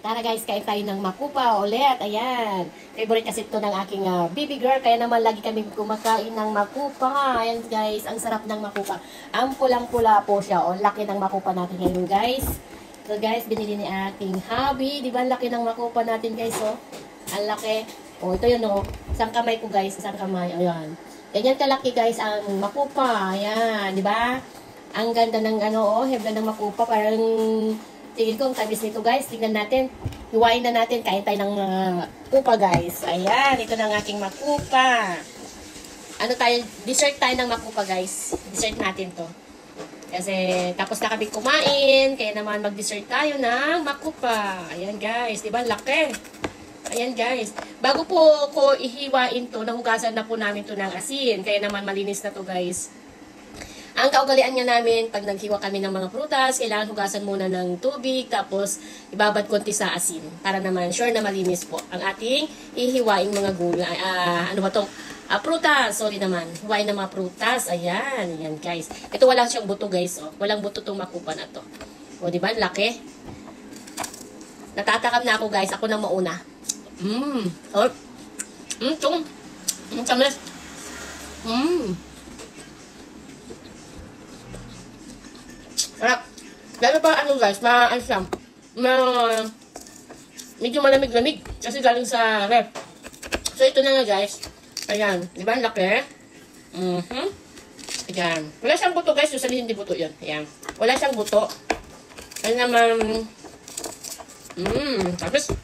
Tara guys, kain tayo ng makupa ulit. Ayan. Favorite kasi ito ng aking baby girl. Kaya naman lagi kami kumakain ng makupa. Ayan guys, ang sarap ng makupa. Ang pulang-pula po siya. O, laki ng makupa natin ngayon guys. So guys, binili ni aking hubby. Di ba laki ng makupa natin guys? Oh. Ang laki. O, ito yun o. Isang kamay ko guys. Isang kamay. Ayan. Ganyan kalaki guys ang makupa. Ayan. Di ba? Ang ganda ng hebla ng makupa. Parang tingin ko ang tamis nito guys. Tingnan natin. Hiwain na natin. Kain tayo ng makupa guys. Ayan. Ito na ang aking makupa. Ano tayo? Dessert tayo ng makupa guys. Dessert natin to. Kasi tapos na kami kumain. Kaya naman mag-dessert tayo ng makupa. Ayan guys. Diba? Laki. Ayan guys. Bago po ko ihiwain to, nahugasan na po namin to ng asin. Kaya naman malinis na to guys. Ang kaugalian nga namin, pag naghiwa kami ng mga prutas, kailangan hugasan muna ng tubig, tapos ibabad konti sa asin. Para naman sure na malinis po ang ating ihiwain mga gulay. Ano ba itong prutas? Sorry naman. Hiwain ng mga prutas. Ayan. Ayan guys. Ito wala siyang buto guys. Oh. Walang buto itong makupa na to. O diba? Laki. Natatakam na ako guys. Ako nang mauna. Itong. Tamis. Sarap. Lalo pa ano guys, maansam. Medyo malamig-lamig kasi galing sa ref. So ito na nga guys. Ayan, di ba? Laki. Ayan. Wala siyang buto guys, usually hindi buto yun. Ayan. Wala siyang buto. Ayan naman. Tapos,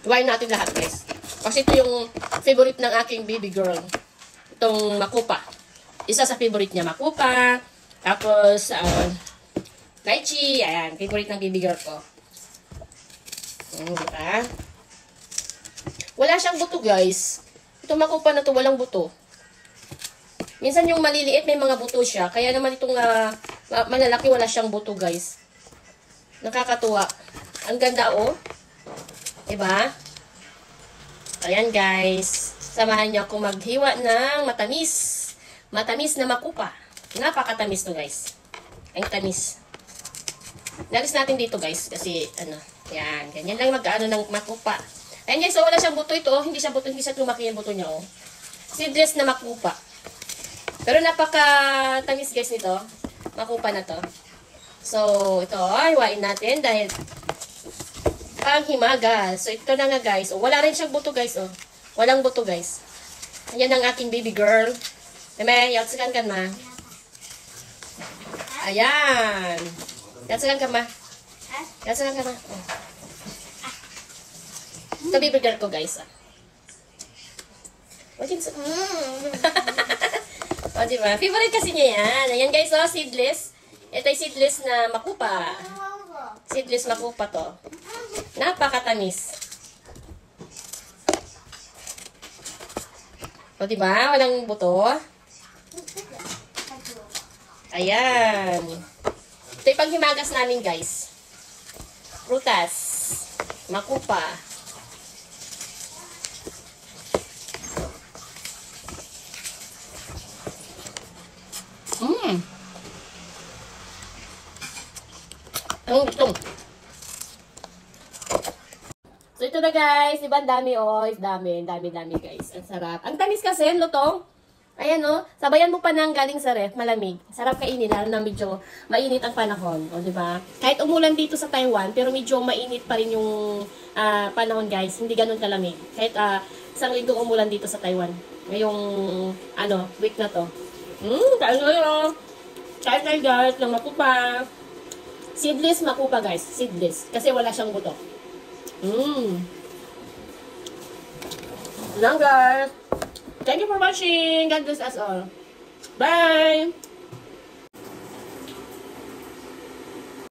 tuwain natin lahat guys. Kasi ito yung favorite ng aking baby girl. Itong makupa. Isa sa favorite niya, makupa. Tapos, lychee. Ayan, favorite ng baby girl ko. Diba? Wala siyang buto, guys. Itong makupa na to, walang buto. Minsan yung maliliit, may mga buto siya. Kaya naman itong malalaki, wala siyang buto, guys. Nakakatuwa. Ang ganda, oh. Diba? Ayan, guys. Samahan niyo ako maghiwa ng matamis. Matamis na makupa. Napakatamis to guys. Ang tamis. Nalis natin dito guys. Kasi yan. Ganyan lang mag-ano ng makupa. Ayan guys. So wala siyang buto ito. Hindi siya buto. Hindi siya lumaki yung buto niya. Oh. Seedless na makupa. Pero napakatamis guys nito. Makupa na to. So ito. Hiwain natin. Dahil panghimagas. So ito na nga guys. Oh, wala rin siyang buto guys. Oh. Walang buto guys. Ayan ang aking baby girl. Deme. Yatsakan kan ma. Ayan. Yatsakan ka ma. Yatsakan ka ma. Ito baby girl ko guys. O diba? Favorite kasi niya yan. Ayan guys, oh, seedless. Ito ay seedless na makupa. Seedless makupa to. Napakatamis. O diba? Walang buto. Ayan. Ito yung panghimagas namin, guys. Prutas. Makupa. Ang gustong. So, ito na guys. Diba ang dami, oh. Dami guys. Ang sarap. Ang tamis kasi, lutong. Ayan o, sabayan mo pa ng galing sa ref, malamig. Sarap kainin, lalo na medyo mainit ang panahon. O, diba? Kahit umulan dito sa Taiwan, pero medyo mainit pa rin yung panahon guys. Hindi ganun kalamig. Kahit isang linggo umulan dito sa Taiwan. Ngayong, week na to. Kahit tayo guys, lang makupa. Seedless makupa guys, seedless. Kasi wala siyang buto. Lang guys. Thank you for watching. God bless us all. Bye!